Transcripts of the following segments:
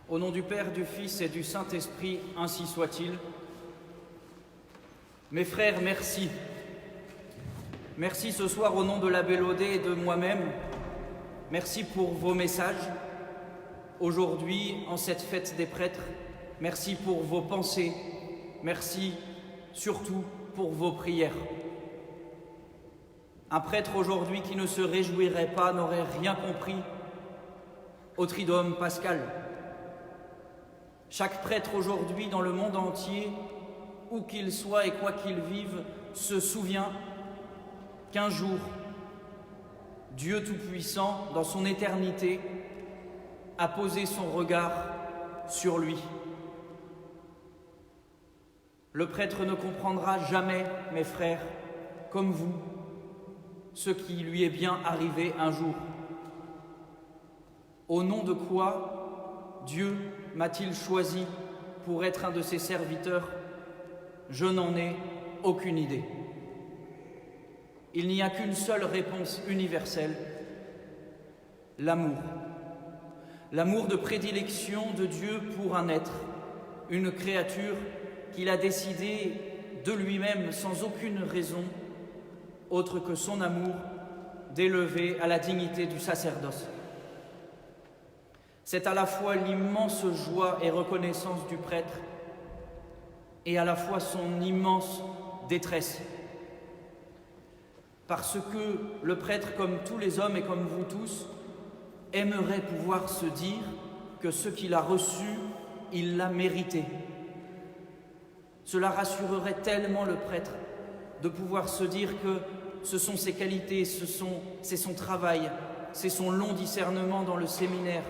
Au nom du Père, du Fils et du Saint-Esprit, ainsi soit-il. Mes frères, merci. Merci ce soir au nom de l'abbé Laudet et de moi-même. Merci pour vos messages. Aujourd'hui, en cette fête des prêtres, merci pour vos pensées. Merci surtout pour vos prières. Un prêtre aujourd'hui qui ne se réjouirait pas n'aurait rien compris au Triduum pascal. Chaque prêtre aujourd'hui dans le monde entier, où qu'il soit et quoi qu'il vive, se souvient qu'un jour, Dieu Tout-Puissant, dans son éternité, a posé son regard sur lui. Le prêtre ne comprendra jamais, mes frères, comme vous, ce qui lui est bien arrivé un jour. Au nom de quoi Dieu m'a-t-il choisi pour être un de ses serviteurs? Je n'en ai aucune idée. Il n'y a qu'une seule réponse universelle, l'amour. L'amour de prédilection de Dieu pour un être, une créature qu'il a décidé de lui-même, sans aucune raison, autre que son amour, d'élever à la dignité du sacerdoce. C'est à la fois l'immense joie et reconnaissance du prêtre et à la fois son immense détresse. Parce que le prêtre, comme tous les hommes et comme vous tous, aimerait pouvoir se dire que ce qu'il a reçu, il l'a mérité. Cela rassurerait tellement le prêtre de pouvoir se dire que ce sont ses qualités, c'est son travail, c'est son long discernement dans le séminaire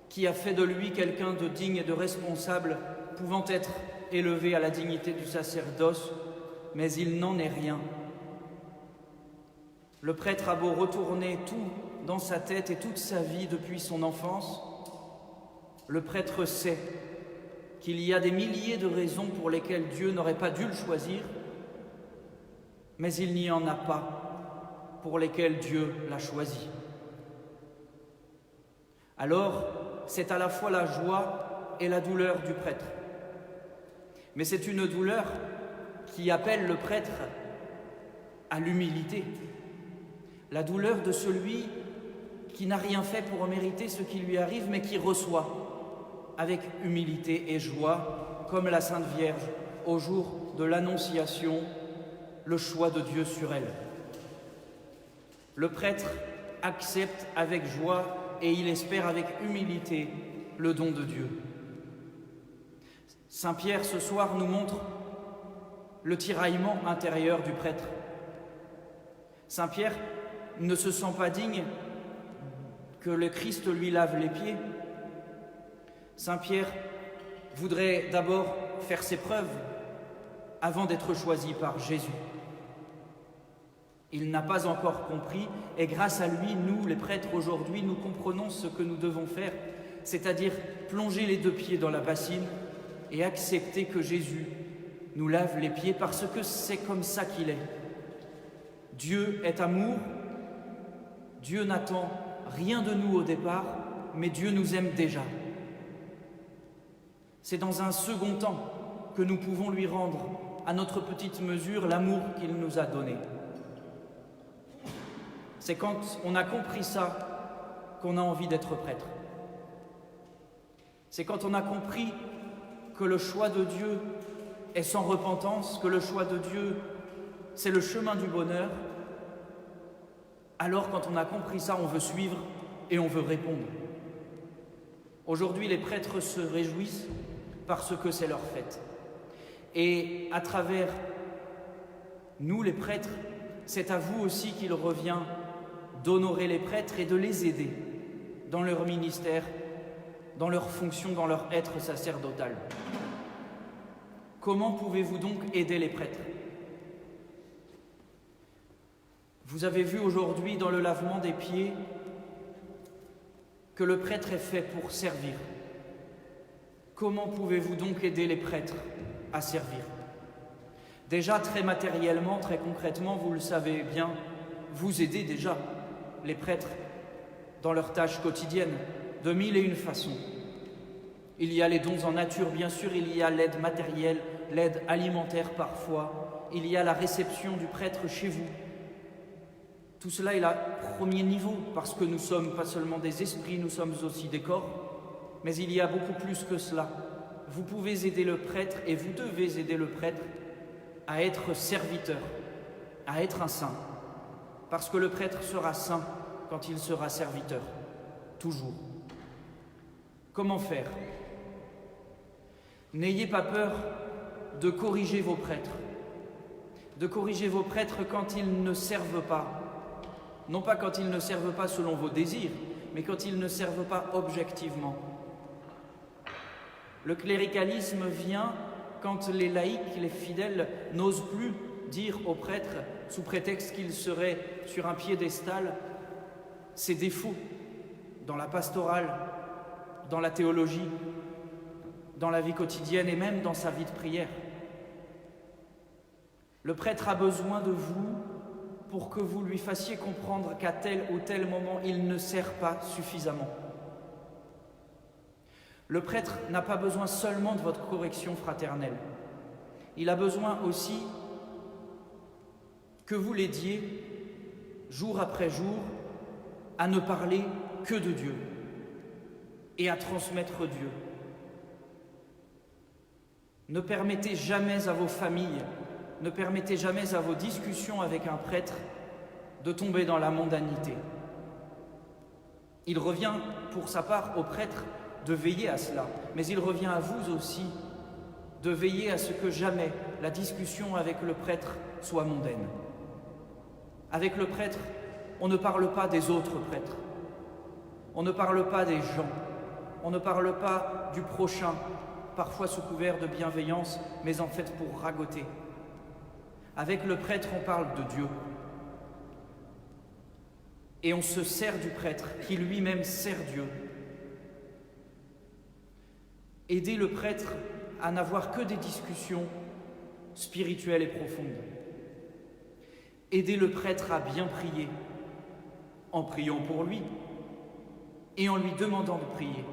qui a fait de lui quelqu'un de digne et de responsable, pouvant être élevé à la dignité du sacerdoce, mais il n'en est rien. Le prêtre a beau retourner tout dans sa tête et toute sa vie depuis son enfance, le prêtre sait qu'il y a des milliers de raisons pour lesquelles Dieu n'aurait pas dû le choisir, mais il n'y en a pas pour lesquelles Dieu l'a choisi. Alors, c'est à la fois la joie et la douleur du prêtre. Mais c'est une douleur qui appelle le prêtre à l'humilité. La douleur de celui qui n'a rien fait pour mériter ce qui lui arrive, mais qui reçoit avec humilité et joie, comme la Sainte Vierge, au jour de l'Annonciation, le choix de Dieu sur elle. Le prêtre accepte avec joie et il espère avec humilité le don de Dieu. Saint Pierre, ce soir, nous montre le tiraillement intérieur du prêtre. Saint Pierre ne se sent pas digne que le Christ lui lave les pieds. Saint Pierre voudrait d'abord faire ses preuves avant d'être choisi par Jésus. Il n'a pas encore compris, et grâce à lui, nous, les prêtres, aujourd'hui, nous comprenons ce que nous devons faire, c'est-à-dire plonger les deux pieds dans la bassine et accepter que Jésus nous lave les pieds, parce que c'est comme ça qu'il est. Dieu est amour, Dieu n'attend rien de nous au départ, mais Dieu nous aime déjà. C'est dans un second temps que nous pouvons lui rendre, à notre petite mesure, l'amour qu'il nous a donné. C'est quand on a compris ça qu'on a envie d'être prêtre. C'est quand on a compris que le choix de Dieu est sans repentance, que le choix de Dieu, c'est le chemin du bonheur. Alors, quand on a compris ça, on veut suivre et on veut répondre. Aujourd'hui, les prêtres se réjouissent parce que c'est leur fête. Et à travers nous, les prêtres, c'est à vous aussi qu'il revient d'honorer les prêtres et de les aider dans leur ministère, dans leur fonction, dans leur être sacerdotal. Comment pouvez-vous donc aider les prêtres? Vous avez vu aujourd'hui dans le lavement des pieds que le prêtre est fait pour servir. Comment pouvez-vous donc aider les prêtres à servir? Déjà, très matériellement, très concrètement, vous le savez bien, vous aidez déjà les prêtres dans leurs tâches quotidiennes de mille et une façons. Il y a les dons en nature, bien sûr, il y a l'aide matérielle, l'aide alimentaire parfois, il y a la réception du prêtre chez vous. Tout cela est là, premier niveau, parce que nous sommes pas seulement des esprits, nous sommes aussi des corps, mais il y a beaucoup plus que cela. Vous pouvez aider le prêtre, et vous devez aider le prêtre à être serviteur, à être un saint, parce que le prêtre sera saint quand il sera serviteur, toujours. Comment faire? N'ayez pas peur de corriger vos prêtres, quand ils ne servent pas. Non pas quand ils ne servent pas selon vos désirs, mais quand ils ne servent pas objectivement. Le cléricalisme vient quand les laïcs, les fidèles, n'osent plus dire aux prêtres, sous prétexte qu'ils seraient sur un piédestal, ses défauts dans la pastorale, dans la théologie, dans la vie quotidienne et même dans sa vie de prière. Le prêtre a besoin de vous pour que vous lui fassiez comprendre qu'à tel ou tel moment, il ne sert pas suffisamment. Le prêtre n'a pas besoin seulement de votre correction fraternelle. Il a besoin aussi que vous l'aidiez, jour après jour, à ne parler que de Dieu et à transmettre Dieu. Ne permettez jamais à vos familles, ne permettez jamais à vos discussions avec un prêtre de tomber dans la mondanité. Il revient pour sa part au prêtre de veiller à cela, mais il revient à vous aussi de veiller à ce que jamais la discussion avec le prêtre soit mondaine. Avec le prêtre, on ne parle pas des autres prêtres, on ne parle pas des gens, on ne parle pas du prochain, parfois sous couvert de bienveillance, mais en fait pour ragoter. Avec le prêtre, on parle de Dieu. Et on se sert du prêtre, qui lui-même sert Dieu. Aidez le prêtre à n'avoir que des discussions spirituelles et profondes. Aidez le prêtre à bien prier, en priant pour lui et en lui demandant de prier.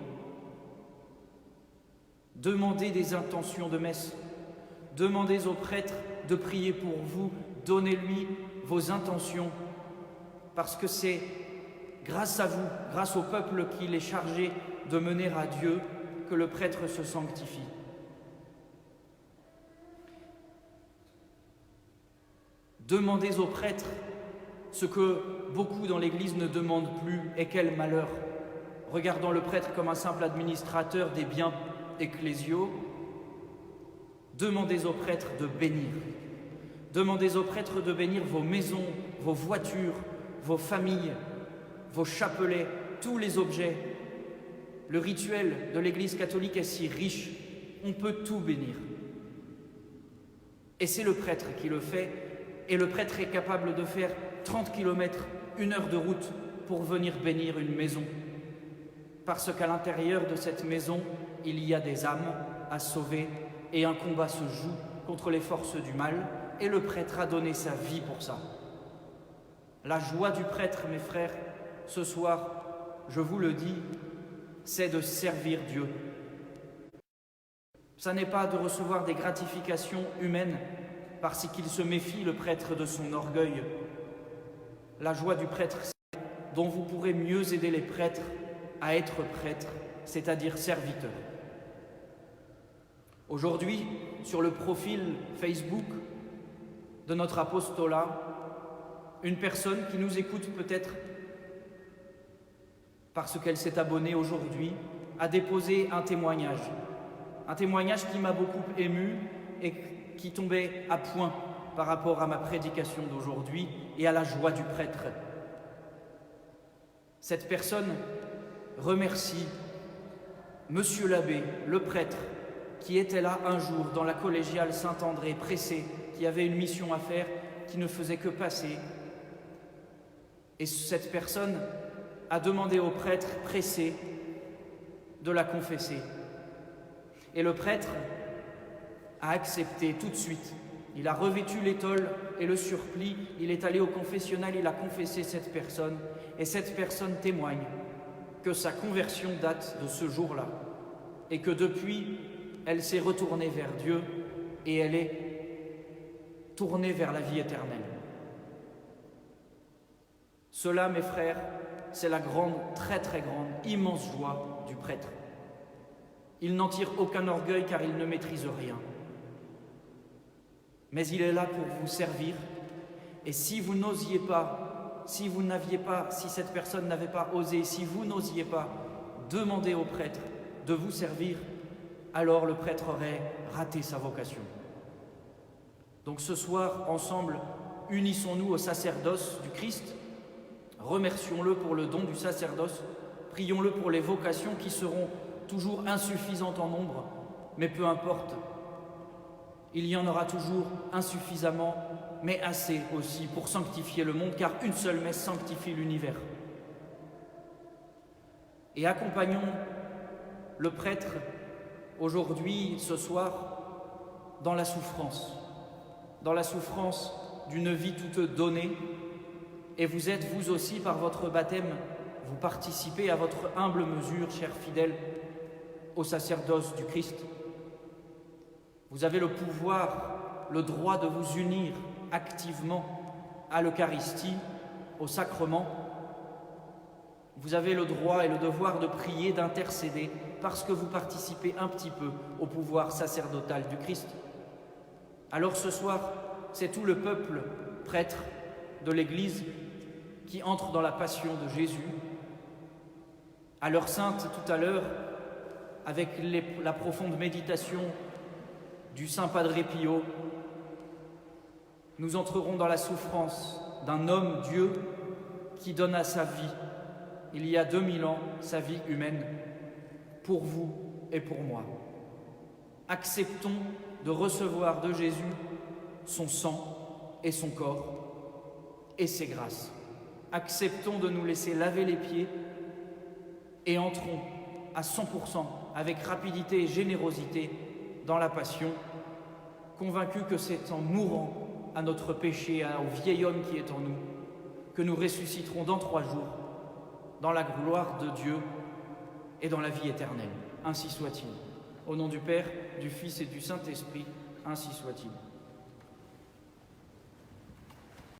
Demandez des intentions de messe. Demandez au prêtre de prier pour vous, donnez-lui vos intentions, parce que c'est grâce à vous, grâce au peuple qu'il est chargé de mener à Dieu, que le prêtre se sanctifie. Demandez au prêtre ce que beaucoup dans l'Église ne demandent plus, et quel malheur, regardant le prêtre comme un simple administrateur des biens ecclésiaux. Demandez au prêtre de bénir. Demandez au prêtre de bénir vos maisons, vos voitures, vos familles, vos chapelets, tous les objets. Le rituel de l'Église catholique est si riche, on peut tout bénir. Et c'est le prêtre qui le fait, et le prêtre est capable de faire 30 km, 1 heure de route pour venir bénir une maison. Parce qu'à l'intérieur de cette maison, il y a des âmes à sauver, et un combat se joue contre les forces du mal, et le prêtre a donné sa vie pour ça. La joie du prêtre, mes frères, ce soir, je vous le dis, c'est de servir Dieu. Ça n'est pas de recevoir des gratifications humaines parce qu'il se méfie, le prêtre, de son orgueil. La joie du prêtre, c'est dont vous pourrez mieux aider les prêtres à être prêtres, c'est-à-dire serviteurs. Aujourd'hui, sur le profil Facebook de notre apostolat, une personne qui nous écoute peut-être parce qu'elle s'est abonnée aujourd'hui, a déposé un témoignage qui m'a beaucoup ému et qui tombait à point par rapport à ma prédication d'aujourd'hui et à la joie du prêtre. Cette personne remercie Monsieur l'abbé, le prêtre, qui était là un jour dans la collégiale Saint-André, pressé, qui avait une mission à faire, qui ne faisait que passer. Et cette personne a demandé au prêtre pressé de la confesser. Et le prêtre a accepté tout de suite. Il a revêtu l'étole et le surplis, il est allé au confessionnal, il a confessé cette personne, et cette personne témoigne que sa conversion date de ce jour-là. et que depuis, elle s'est retournée vers Dieu et elle est tournée vers la vie éternelle. Cela, mes frères, c'est la grande, très très grande, immense joie du prêtre. Il n'en tire aucun orgueil car il ne maîtrise rien. Mais il est là pour vous servir. Et si vous n'osiez pas, si cette personne n'avait pas osé, si vous n'osiez pas demander au prêtre de vous servir, alors le prêtre aurait raté sa vocation. Donc ce soir, ensemble, unissons-nous au sacerdoce du Christ, remercions-le pour le don du sacerdoce, prions-le pour les vocations qui seront toujours insuffisantes en nombre, mais peu importe, il y en aura toujours insuffisamment, mais assez aussi pour sanctifier le monde, car une seule messe sanctifie l'univers. Et accompagnons le prêtre aujourd'hui, ce soir, dans la souffrance d'une vie toute donnée. Et vous êtes, vous aussi, par votre baptême, vous participez à votre humble mesure, chers fidèles, au sacerdoce du Christ. Vous avez le pouvoir, le droit de vous unir activement à l'Eucharistie, au sacrement. Vous avez le droit et le devoir de prier, d'intercéder, parce que vous participez un petit peu au pouvoir sacerdotal du Christ. Alors ce soir, c'est tout le peuple prêtre de l'Église qui entre dans la passion de Jésus. À l'heure sainte, tout à l'heure, avec la profonde méditation du Saint Padre Pio, nous entrerons dans la souffrance d'un homme Dieu qui donna sa vie, il y a 2000 ans, sa vie humaine, pour vous et pour moi. Acceptons de recevoir de Jésus son sang et son corps et ses grâces. Acceptons de nous laisser laver les pieds et entrons à 100% avec rapidité et générosité dans la passion, convaincus que c'est en mourant à notre péché, au vieil homme qui est en nous, que nous ressusciterons dans 3 jours, dans la gloire de Dieu et dans la vie éternelle. Ainsi soit-il. Au nom du Père, du Fils et du Saint-Esprit, ainsi soit-il.